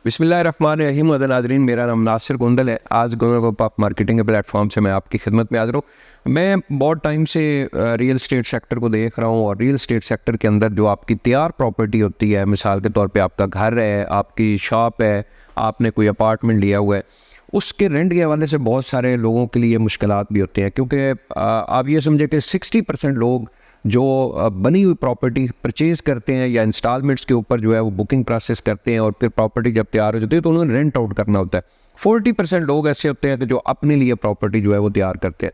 बिस्मिल्लाहिर्रहमानिर्रहीम। नाज़रीन, मेरा नाम नासिर गुंदल है। आज ग्रुप ऑफ मार्केटिंग के प्लेटफॉर्म से मैं आपकी खिदमत में हाज़िर हूँ। मैं बहुत टाइम से रियल एस्टेट सेक्टर को देख रहा हूँ और रियल एस्टेट सेक्टर के अंदर जो आपकी तैयार प्रॉपर्टी होती है, मिसाल के तौर पे आपका घर है, आपकी शॉप है, आपने कोई अपार्टमेंट लिया हुआ है, उसके रेंट के हवाले से बहुत सारे लोगों के लिए मुश्किलात भी होते हैं। क्योंकि आप ये समझे कि 60% लोग जो बनी हुई प्रॉपर्टी परचेज़ करते हैं या इंस्टॉलमेंट्स के ऊपर जो है वो बुकिंग प्रोसेस करते हैं और फिर प्रॉपर्टी जब तैयार हो जाती है तो उन्हें रेंट आउट करना होता है। 40% लोग ऐसे होते हैं कि जो अपने लिए प्रॉपर्टी जो है वो तैयार करते हैं।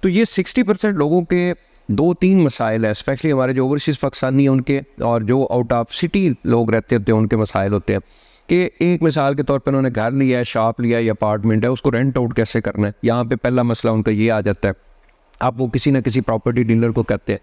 तो ये 60% लोगों के 2-3 मसाइल हैं, स्पेशली हमारे जो ओवरसीज़ पाकिस्तानी हैं उनके, और जो आउट ऑफ सिटी लोग रहते होते हैं उनके मसाइल होते हैं कि एक मिसाल के तौर पर उन्होंने घर लिया है, शॉप लिया है या अपार्टमेंट है, उसको रेंट आउट कैसे करना है। यहाँ पे पहला मसला उनका ये आ जाता है, आप वो किसी न किसी प्रॉपर्टी डीलर को कहते हैं,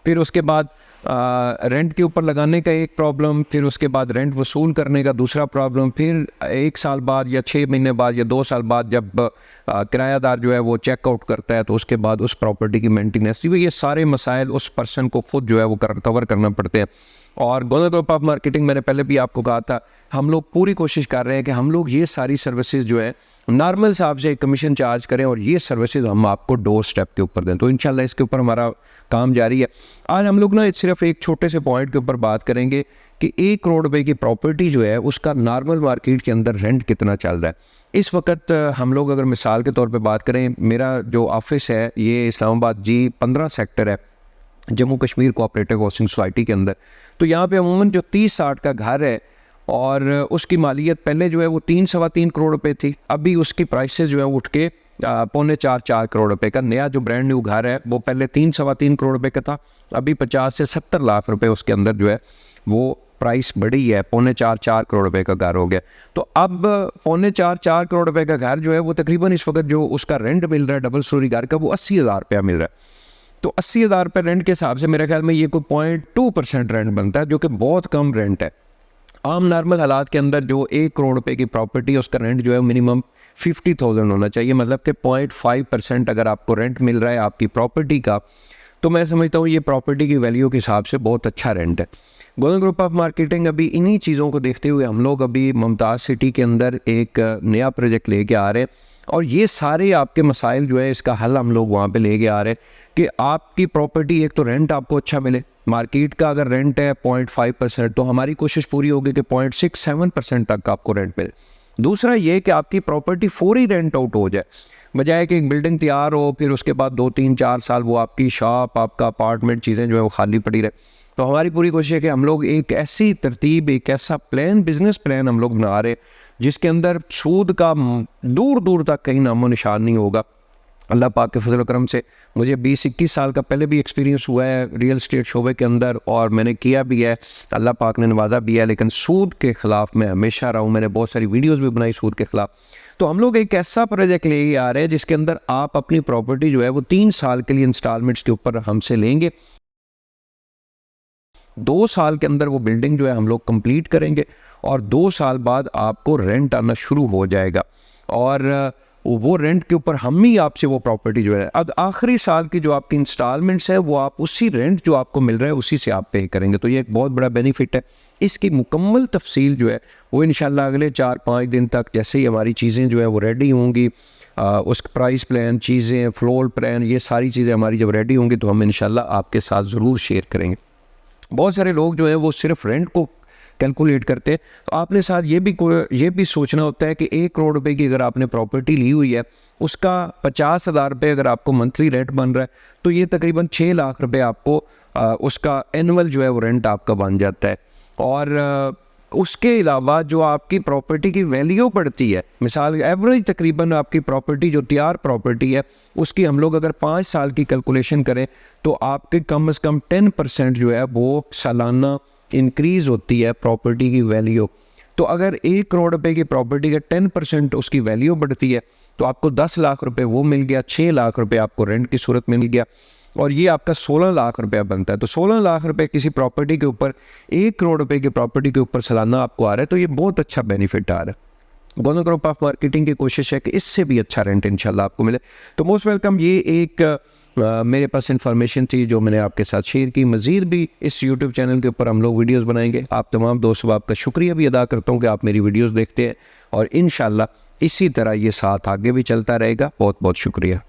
फिर उसके बाद रेंट के ऊपर लगाने का एक प्रॉब्लम, फिर उसके बाद रेंट वसूल करने का दूसरा प्रॉब्लम, फिर 1 साल बाद या 6 महीने बाद या 2 साल बाद जब किरायादार जो है वो चेकआउट करता है तो उसके बाद उस प्रॉपर्टी की मेंटेनेंस, ये सारे मसाइल उस पर्सन को खुद जो है वो कवर करना पड़ते हैं। और गोल्डन ग्रुप ऑफ मार्केटिंग, मैंने पहले भी आपको कहा था, हम लोग पूरी कोशिश कर रहे हैं कि हम लोग ये सारी सर्विसेज जो है नॉर्मल साहब से कमीशन चार्ज करें और ये सर्विसेज हम आपको डोर स्टेप के ऊपर दें। तो इंशाल्लाह इसके ऊपर हमारा काम जारी है। आज हम लोग ना सिर्फ एक छोटे से पॉइंट के ऊपर बात करेंगे कि 1 करोड़ रुपए की प्रॉपर्टी जो है उसका नॉर्मल मार्केट के अंदर रेंट कितना चल रहा है। इस वक्त हम लोग अगर मिसाल के तौर पे बात करें, मेरा जो ऑफिस है ये इस्लामाबाद G15 सेक्टर है, Jammu Kashmir cooperative housing society के अंदर। तो यहाँ पे अमूमन जो 30-60 का घर है और उसकी मालियत पहले जो है वो 3-3.25 करोड़ रुपए थी, अभी उसकी प्राइसेस जो है उठ के 3.25-4 करोड़ रुपए का नया जो ब्रांड न्यू घर है वो पहले 3-3.25 करोड़ रुपए का था, अभी 50 से 70 लाख रुपए उसके अंदर जो है वो प्राइस बढ़ी है, 3.25-4 करोड़ रुपए का घर हो गया। तो अब 3.25-4 करोड़ रुपए का घर जो है वो तकरीबन इस वक्त जो उसका रेंट मिल रहा है डबल स्टोरी घर का वो 80,000 रुपया मिल रहा है। तो 80,000 रुपये रेंट के हिसाब से मेरे ख्याल में ये कोई 0.2% रेंट बनता है, जो कि बहुत कम रेंट है। आम नॉर्मल हालात के अंदर जो 1 करोड़ रुपए की प्रॉपर्टी है उसका रेंट जो है मिनिमम 50,000 होना चाहिए, मतलब कि 0.5% अगर आपको रेंट मिल रहा है आपकी प्रॉपर्टी का, तो मैं समझता हूँ ये प्रॉपर्टी की वैल्यू के हिसाब से बहुत अच्छा रेंट है। गोल्डन ग्रुप ऑफ मार्केटिंग अभी इन्हीं चीज़ों को देखते हुए हम लोग अभी मुमताज़ सिटी के अंदर एक नया प्रोजेक्ट लेके आ रहे हैं और ये सारे आपके मसाइल जो है इसका हल हम लोग वहाँ पे लेके आ रहे हैं कि आपकी प्रॉपर्टी, एक तो रेंट आपको अच्छा मिले, मार्केट का अगर रेंट है 0.5% तो हमारी कोशिश पूरी होगी कि 0.67% तक आपको रेंट मिले। दूसरा ये कि आपकी प्रॉपर्टी फौरी रेंट आउट हो जाए, बजाय कि एक बिल्डिंग तैयार हो फिर उसके बाद 2-3-4 साल वो आपकी शॉप, आपका अपार्टमेंट, चीज़ें जो है वो खाली पड़ी रहे। तो हमारी पूरी कोशिश है कि हम लोग एक ऐसी तरतीब, एक ऐसा प्लान, बिजनेस प्लान हम लोग बना रहे जिसके अंदर सूद का दूर दूर तक कहीं नामो निशान नहीं होगा। अल्लाह पाक के फजल करम से मुझे 20-21 साल का पहले भी एक्सपीरियंस हुआ है रियल एस्टेट शोबे के अंदर और मैंने किया भी है, अल्लाह पाक ने नवाजा भी है, लेकिन सूद के ख़िलाफ़ मैं हमेशा रहा हूँ। मैंने बहुत सारी वीडियोस भी बनाई सूद के ख़िलाफ़। तो हम लोग एक ऐसा प्रोजेक्ट ले आ रहे हैं जिसके अंदर आप अपनी प्रॉपर्टी जो है वो 3 साल के लिए इंस्टॉलमेंट्स के ऊपर हमसे लेंगे, 2 साल के अंदर वो बिल्डिंग जो है हम लोग कंप्लीट करेंगे और 2 साल बाद आपको रेंट आना शुरू हो जाएगा और वो रेंट के ऊपर हम ही आपसे वो प्रॉपर्टी जो है, अब आखिरी साल की जो आपकी इंस्टॉलमेंट्स है वो आप उसी रेंट जो आपको मिल रहा है उसी से आप पे करेंगे। तो ये एक बहुत बड़ा बेनिफिट है। इसकी मुकम्मल तफसील जो है वो इंशाल्लाह अगले 4-5 दिन तक जैसे ही हमारी चीज़ें जो है वो रेडी होंगी, उस प्राइस प्लान, चीज़ें, फ्लोर प्लान, ये सारी चीज़ें हमारी जब रेडी होंगी तो हम इंशाल्लाह आपके साथ ज़रूर शेयर करेंगे। बहुत सारे लोग जो है वो सिर्फ रेंट को कैलकुलेट करते हैं, तो आपने साथ ये भी सोचना होता है कि 1 करोड़ रुपए की अगर आपने प्रॉपर्टी ली हुई है उसका 50,000 रुपये अगर आपको मंथली रेंट बन रहा है तो ये तकरीबन 6 लाख रुपए आपको उसका एनुअल जो है वो रेंट आपका बन जाता है। और उसके अलावा जो आपकी प्रॉपर्टी की वैल्यू बढ़ती है, मिसाल एवरेज तकरीबन आपकी प्रॉपर्टी जो तैयार प्रॉपर्टी है उसकी हम लोग अगर 5 साल की कैलकुलेशन करें तो आपके कम से कम 10% जो है वो सालाना इंक्रीज़ होती है प्रॉपर्टी की वैल्यू। तो अगर 1 करोड़ रुपए की प्रॉपर्टी का 10% उसकी वैल्यू बढ़ती है तो आपको 10 लाख रुपए वो मिल गया, 6 लाख रुपए आपको रेंट की सूरत में मिल गया और ये आपका 16 लाख रुपया बनता है। तो 16 लाख रुपए किसी प्रॉपर्टी के ऊपर, 1 करोड़ रुपए की प्रॉपर्टी के ऊपर सालाना आपको आ रहा है, तो ये बहुत अच्छा बेनिफिट आ रहा है। गोल्डन ग्रुप ऑफ मार्केटिंग की कोशिश है कि इससे भी अच्छा रेंट इंशाल्लाह आपको मिले। तो मोस्ट वेलकम। ये एक मेरे पास इन्फॉर्मेशन थी जो मैंने आपके साथ शेयर की। मज़ीद भी इस यूट्यूब चैनल के ऊपर हम लोग वीडियोस बनाएंगे। आप तमाम दोस्तों आपका शुक्रिया भी अदा करता हूँ कि आप मेरी वीडियोस देखते हैं, और इंशाल्लाह इसी तरह ये साथ आगे भी चलता रहेगा। बहुत बहुत शुक्रिया।